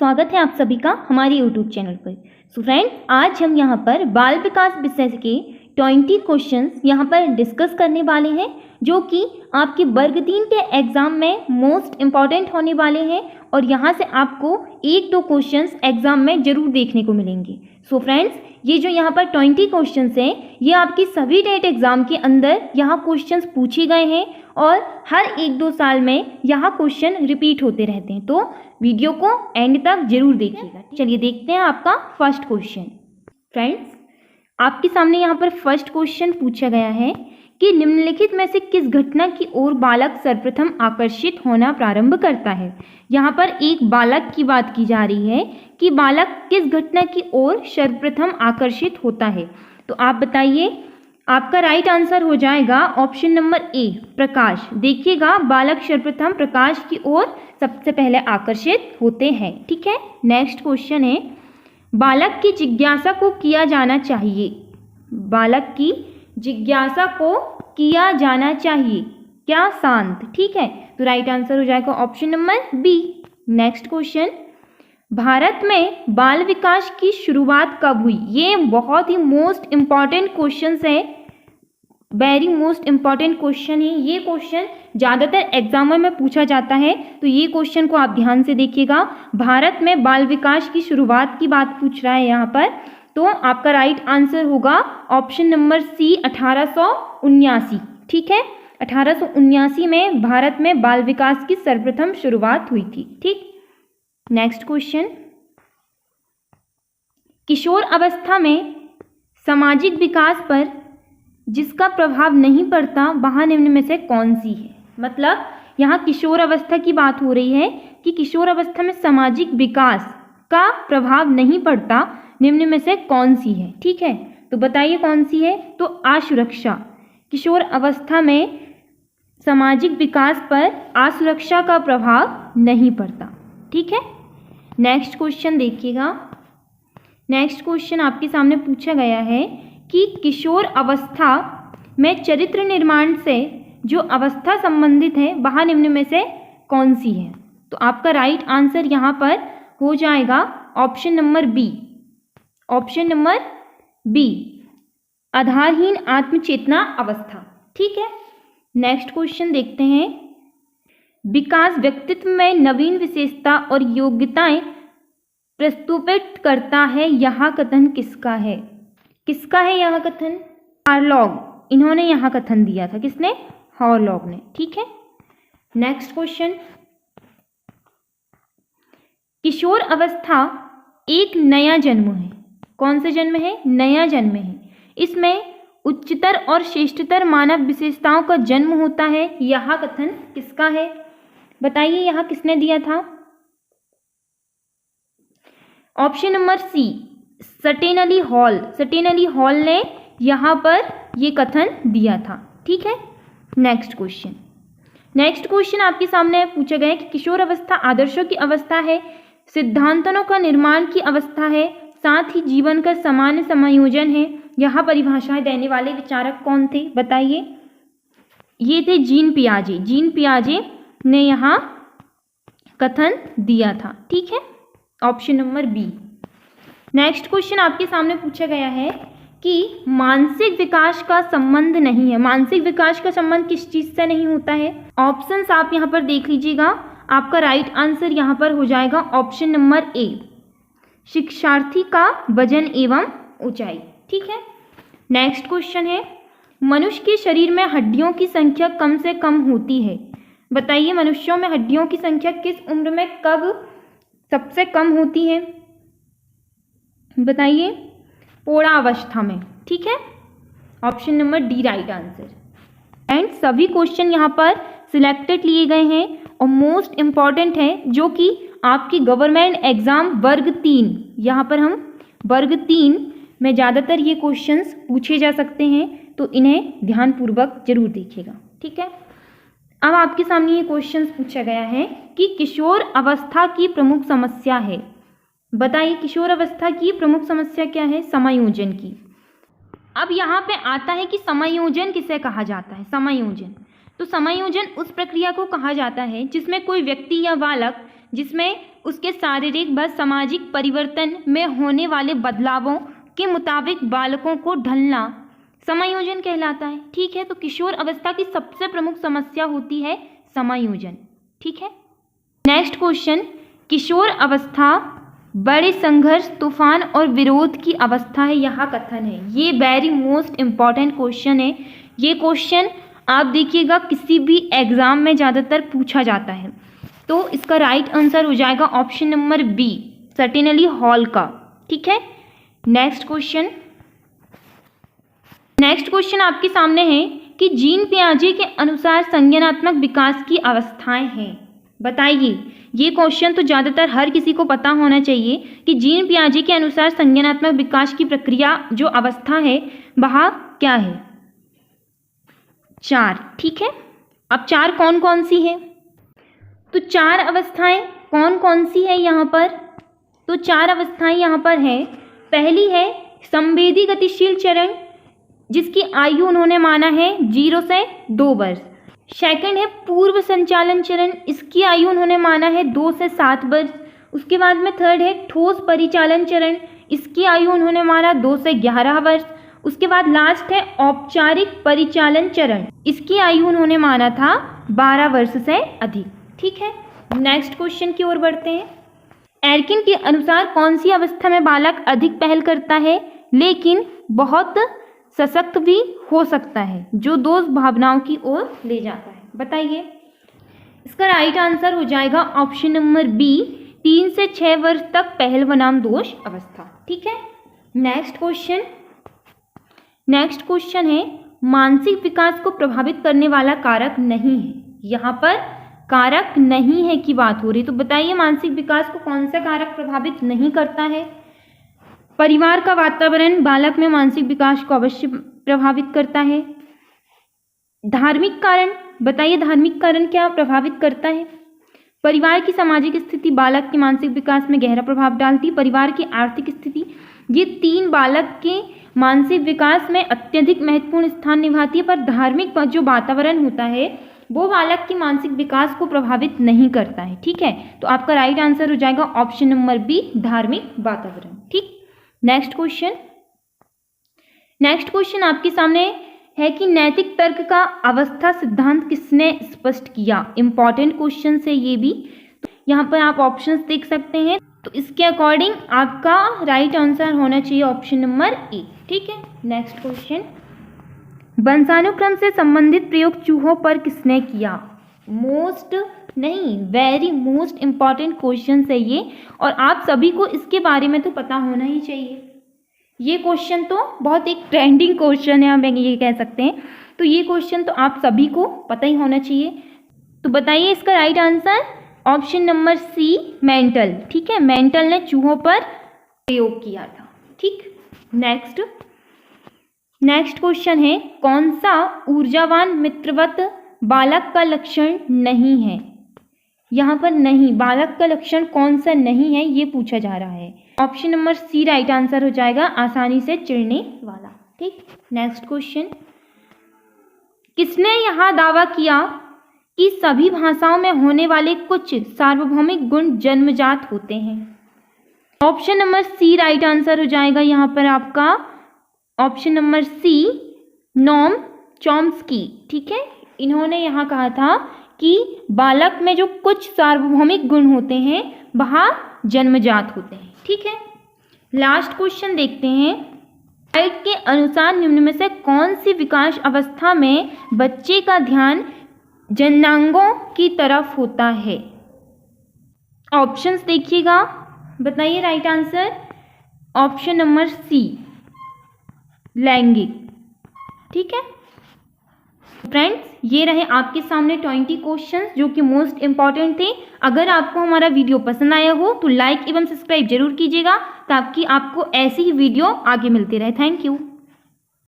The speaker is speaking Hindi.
स्वागत है आप सभी का हमारे YouTube चैनल पर। सो फ्रेंड, आज हम यहाँ पर बाल विकास विषय के 20 क्वेश्चंस यहाँ पर डिस्कस करने वाले हैं, जो कि आपके वर्ग 3 के एग्जाम में मोस्ट इम्पॉर्टेंट होने वाले हैं और यहाँ से आपको 1-2 क्वेश्चंस एग्जाम में जरूर देखने को मिलेंगे। सो फ्रेंड्स, ये जो यहाँ पर 20 क्वेश्चंस हैं, ये आपकी सभी टेट एग्जाम के अंदर यहाँ क्वेश्चंस पूछे गए हैं और हर 1-2 साल में यहाँ क्वेश्चन रिपीट होते रहते हैं। तो वीडियो को एंड तक जरूर देखिएगा। चलिए देखते हैं आपका फर्स्ट क्वेश्चन। फ्रेंड्स, आपके सामने यहाँ पर फर्स्ट क्वेश्चन पूछा गया है कि निम्नलिखित में से किस घटना की ओर बालक सर्वप्रथम आकर्षित होना प्रारंभ करता है। यहाँ पर एक बालक की बात की जा रही है कि बालक किस घटना की ओर सर्वप्रथम आकर्षित होता है। तो आप बताइए, आपका राइट आंसर हो जाएगा ऑप्शन नंबर ए, प्रकाश। देखिएगा, बालक सर्वप्रथम प्रकाश की ओर सबसे पहले आकर्षित होते हैं। ठीक है, नेक्स्ट क्वेश्चन है, बालक की जिज्ञासा को किया जाना चाहिए। बालक की जिज्ञासा को किया जाना चाहिए क्या? शांत। ठीक है, तो राइट आंसर हो जाएगा option number B. Next question, Bharat में बाल विकास की शुरुआत कब हुई? ये बहुत ही मोस्ट इम्पॉर्टेंट क्वेश्चन है, वेरी मोस्ट इम्पॉर्टेंट क्वेश्चन है। ये क्वेश्चन ज़्यादातर एग्जामों में पूछा जाता है, तो ये क्वेश्चन को आप ध्यान से देखिएगा। भारत में बाल विकास की शुरुआत की बात पूछ रहा है यहाँ पर, तो आपका राइट आंसर होगा ऑप्शन नंबर सी, 1879। ठीक है, 1879 में भारत में बाल विकास की सर्वप्रथम शुरुआत हुई थी। ठीक, नेक्स्ट क्वेश्चन, किशोर अवस्था में सामाजिक विकास पर जिसका प्रभाव नहीं पड़ता वह निम्न में से कौन सी है? मतलब यहाँ किशोर अवस्था की बात हो रही है कि किशोर अवस्था में सामाजिक विकास का प्रभाव नहीं पड़ता, निम्न में से कौन सी है? ठीक है, तो बताइए कौन सी है? तो असुरक्षा। किशोर अवस्था में सामाजिक विकास पर असुरक्षा का प्रभाव नहीं पड़ता। ठीक है, नेक्स्ट क्वेश्चन देखिएगा। नेक्स्ट क्वेश्चन आपके सामने पूछा गया है कि किशोर अवस्था में चरित्र निर्माण से जो अवस्था संबंधित है वह निम्न में से कौन सी है? तो आपका राइट आंसर यहाँ पर हो जाएगा option number B. Option number B, आधारहीन आत्मचेतना अवस्था। ठीक है, नेक्स्ट क्वेश्चन देखते हैं, विकास व्यक्तित्व में नवीन विशेषता और योग्यताएं प्रस्तुत करता है, यह कथन किसका है? किसका है यह कथन? हार्लॉग, इन्होंने यह कथन दिया था। किसने? हार्लॉग ने। ठीक है, नेक्स्ट क्वेश्चन, किशोर अवस्था एक नया जन्म है। कौन सा जन्म है? नया जन्म है। इसमें उच्चतर और श्रेष्ठतर मानव विशेषताओं का जन्म होता है, यह कथन किसका है? बताइए, यह किसने दिया था? Option number C, Stanley Hall. Stanley Hall ने यहाँ पर ये कथन दिया था। ठीक है, नेक्स्ट क्वेश्चन। नेक्स्ट क्वेश्चन आपके सामने पूछा गया है कि किशोर अवस्था आदर्शों की अवस्था है, सिद्धांतों का निर्माण की अवस्था है, साथ ही जीवन का सामान्य समायोजन है। यहाँ परिभाषाएं देने वाले विचारक कौन थे? बताइए। ये थे जीन पियाजे। जीन पियाजे ने यहाँ कथन दिया था। ठीक है, option number B. Next question आपके सामने पूछा गया है कि मानसिक विकास का संबंध नहीं है। मानसिक विकास का संबंध किस चीज से नहीं होता है? ऑप्शंस आप यहाँ पर देख लीजिएगा। आपका राइट आंसर यहाँ पर हो जाएगा ऑप्शन नंबर ए, शिक्षार्थी का वजन एवं ऊंचाई। ठीक है, नेक्स्ट क्वेश्चन है, मनुष्य के शरीर में हड्डियों की संख्या कम से कम होती है। बताइए, मनुष्यों में हड्डियों की संख्या किस उम्र में कब सबसे कम होती है? बताइए। पौढ़ावस्था में। ठीक है, option number D right answer. And सभी क्वेश्चन यहाँ पर सिलेक्टेड लिए गए हैं और मोस्ट इम्पॉर्टेंट है, जो कि आपकी गवर्नमेंट एग्जाम वर्ग 3, यहाँ पर हम वर्ग 3 में ज़्यादातर ये क्वेश्चंस पूछे जा सकते हैं, तो इन्हें ध्यानपूर्वक जरूर देखिएगा। ठीक है, अब आपके सामने ये क्वेश्चंस पूछा गया है कि किशोर अवस्था की प्रमुख समस्या है। बताइए, किशोर अवस्था की प्रमुख समस्या क्या है? समायोजन की। अब यहाँ पे आता है कि समायोजन किसे कहा जाता है? समायोजन, तो समायोजन उस प्रक्रिया को कहा जाता है जिसमें कोई व्यक्ति या बालक, जिसमें उसके शारीरिक व सामाजिक परिवर्तन में होने वाले बदलावों के मुताबिक बालकों को ढलना समायोजन कहलाता है। ठीक है, तो किशोर अवस्था की सबसे प्रमुख समस्या होती है समायोजन। ठीक है, नेक्स्ट क्वेश्चन, किशोर अवस्था बड़े संघर्ष, तूफान और विरोध की अवस्था है, यह कथन है। ये वेरी मोस्ट इम्पॉर्टेंट क्वेश्चन है। ये क्वेश्चन आप देखिएगा किसी भी एग्जाम में ज़्यादातर पूछा जाता है। तो इसका राइट आंसर हो जाएगा option number B, Stanley Hall का। ठीक है, नेक्स्ट क्वेश्चन आपके सामने है कि जीन पियाजे के अनुसार संज्ञानात्मक विकास की अवस्थाएं हैं। बताइए, ये क्वेश्चन तो ज़्यादातर हर किसी को पता होना चाहिए कि जीन पियाजे के अनुसार संज्ञानात्मक विकास की प्रक्रिया जो अवस्था है वह क्या है? 4। ठीक है, अब 4 कौन कौन सी है? तो 4 अवस्थाएं कौन कौन सी है यहाँ पर? तो 4 अवस्थाएं यहाँ पर है। पहली है संवेदी गतिशील चरण, जिसकी आयु उन्होंने माना है 0 से 2 वर्ष। सेकंड है पूर्व संचालन चरण, इसकी आयु उन्होंने माना है 2 से 7 वर्ष। उसके बाद में थर्ड है ठोस परिचालन चरण, इसकी आयु उन्होंने माना 2 से 11 वर्ष। उसके बाद लास्ट है औपचारिक परिचालन चरण, इसकी आयु उन्होंने माना था 12 वर्ष से अधिक। ठीक है, नेक्स्ट क्वेश्चन की ओर बढ़ते हैं। एरकिन के अनुसार कौन सी अवस्था में बालक अधिक पहल करता है लेकिन बहुत सशक्त भी हो सकता है, जो दोष भावनाओं की ओर ले जाता है? बताइए, इसका राइट आंसर हो जाएगा ऑप्शन नंबर बी, 3 से 6 वर्ष तक पहल बनाम दोष अवस्था। ठीक है, नेक्स्ट क्वेश्चन है मानसिक विकास को प्रभावित करने वाला कारक नहीं है। यहाँ पर कारक नहीं है की बात हो रही, तो बताइए मानसिक विकास को कौन सा कारक प्रभावित नहीं करता है? परिवार का वातावरण बालक में मानसिक विकास को अवश्य प्रभावित करता है। धार्मिक कारण, बताइए धार्मिक कारण क्या प्रभावित करता है? परिवार की सामाजिक स्थिति बालक के मानसिक विकास में गहरा प्रभाव डालती है। परिवार की आर्थिक स्थिति, ये 3 बालक के मानसिक विकास में अत्यधिक महत्वपूर्ण स्थान निभाती है, पर धार्मिक जो वातावरण होता है वो बालक की मानसिक विकास को प्रभावित नहीं करता है। ठीक है, तो आपका राइट आंसर हो जाएगा ऑप्शन नंबर बी, धार्मिक वातावरण। ठीक, नेक्स्ट क्वेश्चन आपके सामने है कि नैतिक तर्क का अवस्था सिद्धांत किसने स्पष्ट किया? इंपॉर्टेंट क्वेश्चन है ये भी। तो यहाँ पर आप ऑप्शंस देख सकते हैं, तो इसके अकॉर्डिंग आपका राइट आंसर होना चाहिए ऑप्शन नंबर ए। ठीक है, नेक्स्ट क्वेश्चन, वंशानुक्रम से संबंधित प्रयोग चूहों पर किसने किया? वेरी मोस्ट इंपॉर्टेंट क्वेश्चन है ये, और आप सभी को इसके बारे में तो पता होना ही चाहिए। ये क्वेश्चन तो बहुत एक ट्रेंडिंग क्वेश्चन है, हम ये कह सकते हैं। तो ये क्वेश्चन तो आप सभी को पता ही होना चाहिए। तो बताइए इसका right answer option number C, mental. ठीक है, मेंटल ने चूहों पर प्रयोग किया था। ठीक, नेक्स्ट क्वेश्चन है कौन सा ऊर्जावान मित्रवत बालक का लक्षण नहीं है? यहाँ पर नहीं, बालक का लक्षण कौन सा नहीं है ये पूछा जा रहा है। Option number C right answer हो जाएगा, आसानी से चिढ़ने वाला। ठीक, नेक्स्ट क्वेश्चन, किसने यहाँ दावा किया कि सभी भाषाओं में होने वाले कुछ सार्वभौमिक गुण जन्मजात होते हैं? Option number C right answer हो जाएगा यहाँ पर आपका option number C, Noam Chomsky. ठीक है, इन्होंने यहाँ कहा था कि बालक में जो कुछ सार्वभौमिक गुण होते हैं वह जन्मजात होते हैं। ठीक है, लास्ट क्वेश्चन देखते हैं। फ्राइड के अनुसार निम्न में से कौन सी विकास अवस्था में बच्चे का ध्यान जननांगों की तरफ होता है? ऑप्शंस देखिएगा, बताइए right answer option number C, लैंगिक। ठीक है फ्रेंड्स, ये रहे आपके सामने 20 क्वेश्चंस जो कि मोस्ट इंपॉर्टेंट थे। अगर आपको हमारा वीडियो पसंद आया हो तो लाइक एवं सब्सक्राइब जरूर कीजिएगा ताकि आपको ऐसी ही वीडियो आगे मिलती रहे। Thank you.